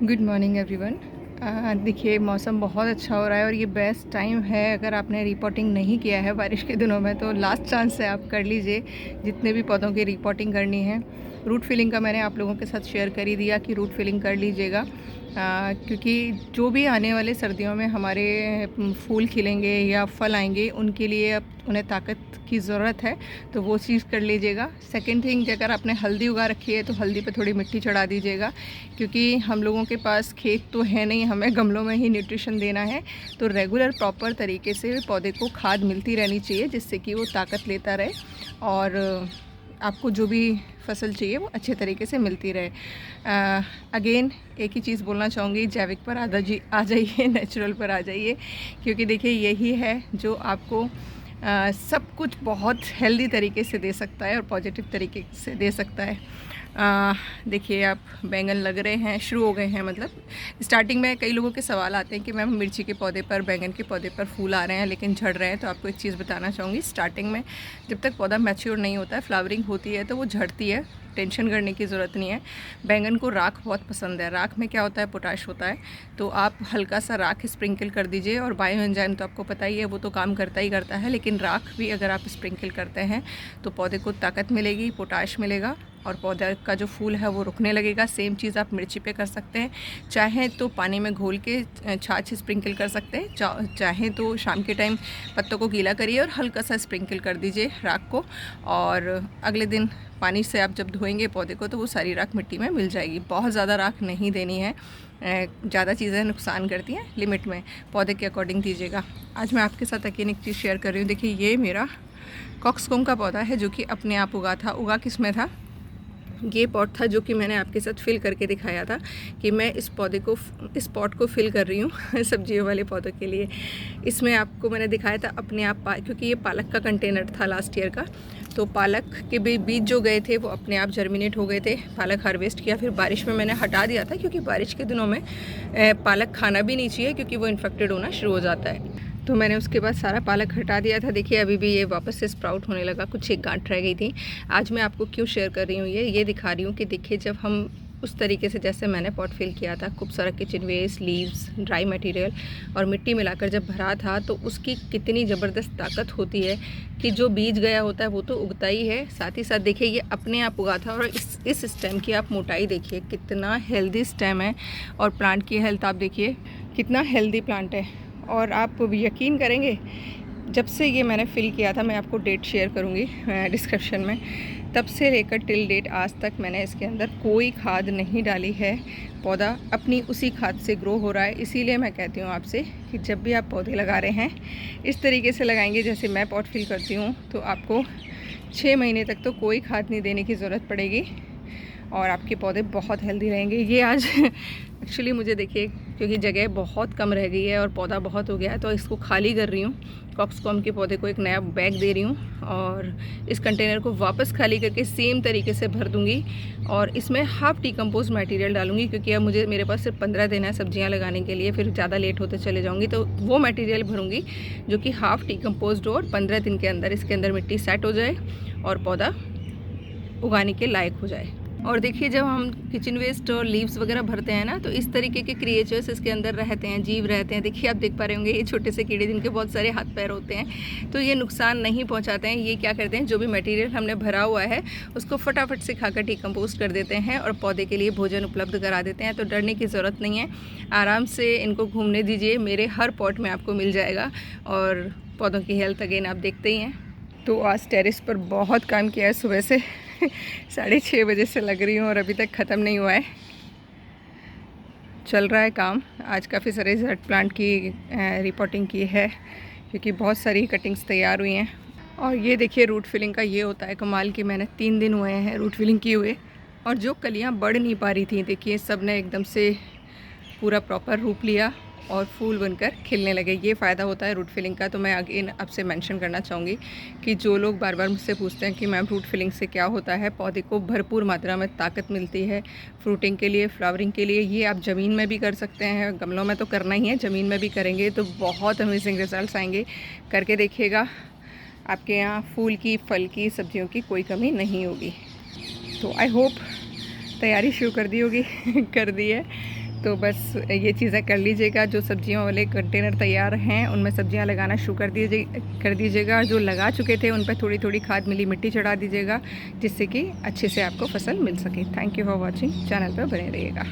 Good morning everyone. देखिए मौसम बहुत अच्छा हो रहा है और ये बेस्ट टाइम है। अगर आपने रिपोर्टिंग नहीं किया है बारिश के दिनों में तो लास्ट चांस है, आप कर लीजिए जितने भी पौधों की रिपोर्टिंग करनी है। रूट फिलिंग का मैंने आप लोगों के साथ शेयर कर ही दिया कि रूट फिलिंग कर लीजिएगा, क्योंकि जो भी आने वाले सर्दियों में हमारे फूल खिलेंगे या फल आएंगे उनके लिए अब उन्हें ताकत की ज़रूरत है, तो वो चीज़ कर लीजिएगा। सेकंड थिंग, अगर आपने हल्दी उगा रखी है तो हल्दी पे थोड़ी मिट्टी चढ़ा दीजिएगा, क्योंकि हम लोगों के पास खेत तो है नहीं, हमें गमलों में ही न्यूट्रिशन देना है। तो रेगुलर प्रॉपर तरीके से पौधे को खाद मिलती रहनी चाहिए जिससे कि वो ताकत लेता रहे और आपको जो भी फसल चाहिए वो अच्छे तरीके से मिलती रहे। अगेन एक ही चीज़ बोलना चाहूँगी, जैविक पर आ जाइए, नेचुरल पर आ जाइए, क्योंकि देखिए यही है जो आपको सब कुछ बहुत हेल्दी तरीके से दे सकता है और पॉजिटिव तरीके से दे सकता है। देखिए आप बैंगन लग रहे हैं, शुरू हो गए हैं, मतलब स्टार्टिंग में कई लोगों के सवाल आते हैं कि मैम मिर्ची के पौधे पर, बैंगन के पौधे पर फूल आ रहे हैं लेकिन झड़ रहे हैं। तो आपको एक चीज़ बताना चाहूँगी, स्टार्टिंग में जब तक पौधा मैच्योर नहीं होता है, फ्लावरिंग होती है तो वो झड़ती है, टेंशन करने की ज़रूरत नहीं है। बैंगन को राख बहुत पसंद है, राख में क्या होता है, पोटाश होता है, तो आप हल्का सा राख स्प्रिंकल कर दीजिए। और बायो एंजाइम तो आपको पता ही है, वो तो काम करता ही करता है, लेकिन राख भी अगर आप स्प्रिंकल करते हैं तो पौधे को ताकत मिलेगी, पोटाश मिलेगा और पौधे का जो फूल है वो रुकने लगेगा। सेम चीज़ आप मिर्ची पे कर सकते हैं, चाहे तो पानी में घोल के छाछ स्प्रिंकल कर सकते हैं, चाहे तो शाम के टाइम पत्तों को गीला करिए और हल्का सा स्प्रिंकल कर दीजिए राख को, और अगले दिन पानी से आप जब धोएंगे पौधे को तो वो सारी राख मिट्टी में मिल जाएगी। बहुत ज़्यादा राख नहीं देनी है, ज़्यादा चीज़ें नुकसान करती हैं, लिमिट में पौधे के अकॉर्डिंग दीजिएगा। आज मैं आपके साथ अकेले एक चीज़ शेयर कर रही हूँ। देखिए ये मेरा कॉक्सकॉम का पौधा है जो कि अपने आप उगा किस में था, ये पॉट था जो कि मैंने आपके साथ फिल करके दिखाया था कि मैं इस पॉट को फिल कर रही हूँ सब्जियों वाले पौधों के लिए। इसमें आपको मैंने दिखाया था अपने आप क्योंकि ये पालक का कंटेनर था लास्ट ईयर का, तो पालक के बीज जो गए थे वो अपने आप जर्मिनेट हो गए थे। पालक हार्वेस्ट किया, फिर बारिश में मैंने हटा दिया था, क्योंकि बारिश के दिनों में पालक खाना भी नहीं चाहिए क्योंकि वो इन्फेक्टेड होना शुरू हो जाता है। तो मैंने उसके बाद सारा पालक हटा दिया था। देखिए अभी भी ये वापस से स्प्राउट होने लगा, कुछ एक गांठ रह गई थी। आज मैं आपको क्यों शेयर कर रही हूँ, ये दिखा रही हूँ कि देखिए जब हम उस तरीके से जैसे मैंने पॉट फिल किया था, खूब सारा kitchen waste, leaves, dry material और मिट्टी मिलाकर जब भरा था, तो उसकी कितनी ज़बरदस्त ताकत होती है कि जो बीज गया होता है वो तो उगता ही है, साथ ही साथ देखिए ये अपने आप उगा था। और इस स्टेम की आप मोटाई देखिए, कितना हेल्दी स्टेम है, और प्लांट की हेल्थ आप देखिए कितना हेल्दी प्लांट है। और आप यकीन करेंगे, जब से ये मैंने फिल किया था, मैं आपको डेट शेयर करूँगी डिस्क्रिप्शन में, तब से लेकर टिल डेट आज तक मैंने इसके अंदर कोई खाद नहीं डाली है। पौधा अपनी उसी खाद से ग्रो हो रहा है। इसीलिए मैं कहती हूँ आपसे कि जब भी आप पौधे लगा रहे हैं इस तरीके से लगाएंगे जैसे मैं पॉट फिल करती हूँ, तो आपको 6 महीने तक तो कोई खाद नहीं देने की ज़रूरत पड़ेगी और आपके पौधे बहुत हेल्दी रहेंगे। ये आज एक्चुअली मुझे देखिए, क्योंकि जगह बहुत कम रह गई है और पौधा बहुत हो गया है, तो इसको खाली कर रही हूँ। कॉक्सकॉम के पौधे को एक नया बैग दे रही हूँ और इस कंटेनर को वापस खाली करके सेम तरीके से भर दूँगी और इसमें हाफ डिकम्पोज मटेरियल डालूँगी, क्योंकि अब मेरे पास सिर्फ 15 दिन है सब्जियाँ लगाने के लिए, फिर ज़्यादा लेट होते चले जाऊँगी, तो वो मटेरियल भरूँगी जो कि हाफ डिकम्पोज्ड हो और 15 दिन के अंदर इसके अंदर मिट्टी सेट हो जाए और पौधा उगाने के लायक हो जाए। और देखिए जब हम किचन वेस्ट और लीव्स वगैरह भरते हैं ना, तो इस तरीके के क्रिएचर्स इसके अंदर रहते हैं, जीव रहते हैं। देखिए आप देख पा रहे होंगे, ये छोटे से कीड़े जिनके बहुत सारे हाथ पैर होते हैं, तो ये नुकसान नहीं पहुंचाते हैं। ये क्या करते हैं, जो भी मटेरियल हमने भरा हुआ है उसको फटाफट से खाकर डिकम्पोज कर देते हैं और पौधे के लिए भोजन उपलब्ध करा देते हैं। तो डरने की ज़रूरत नहीं है, आराम से इनको घूमने दीजिए, मेरे हर पॉट में आपको मिल जाएगा। और पौधों की हेल्थ अगेन आप देखते ही हैं। तो आज टेरेस पर बहुत काम किया है सुबह से 6:30 बजे से लग रही हूँ और अभी तक ख़त्म नहीं हुआ है, चल रहा है काम। आज काफ़ी सारे जेड प्लांट की रिपोर्टिंग की है, क्योंकि बहुत सारी कटिंग्स तैयार हुई हैं। और ये देखिए रूट फिलिंग का ये होता है कमाल की, मैंने 3 दिन हुए हैं रूट फिलिंग किए हुए, और जो कलियाँ बढ़ नहीं पा रही थी, देखिए सब ने एकदम से पूरा प्रॉपर रूप लिया और फूल बनकर खिलने लगे। ये फ़ायदा होता है रूट फिलिंग का। तो मैं अगेन आपसे मेंशन करना चाहूँगी कि जो लोग बार बार मुझसे पूछते हैं कि मैम रूट फिलिंग से क्या होता है, पौधे को भरपूर मात्रा में ताकत मिलती है फ्रूटिंग के लिए, फ्लावरिंग के लिए। ये आप ज़मीन में भी कर सकते हैं, गमलों में तो करना ही है, ज़मीन में भी करेंगे तो बहुत अमेजिंग रिजल्ट आएंगे। करके देखिएगा, आपके यहाँ फूल की, फल की, सब्जियों की कोई कमी नहीं होगी। तो आई होप तैयारी शुरू कर दी होगी कर दी है, तो बस ये चीज़ें कर लीजिएगा। जो सब्जियों वाले कंटेनर तैयार हैं उनमें सब्जियां लगाना शुरू कर दीजिएगा। जो लगा चुके थे उन पर थोड़ी थोड़ी खाद मिली मिट्टी चढ़ा दीजिएगा, जिससे कि अच्छे से आपको फसल मिल सके। Thank you for watching, channel पर बने रहिएगा।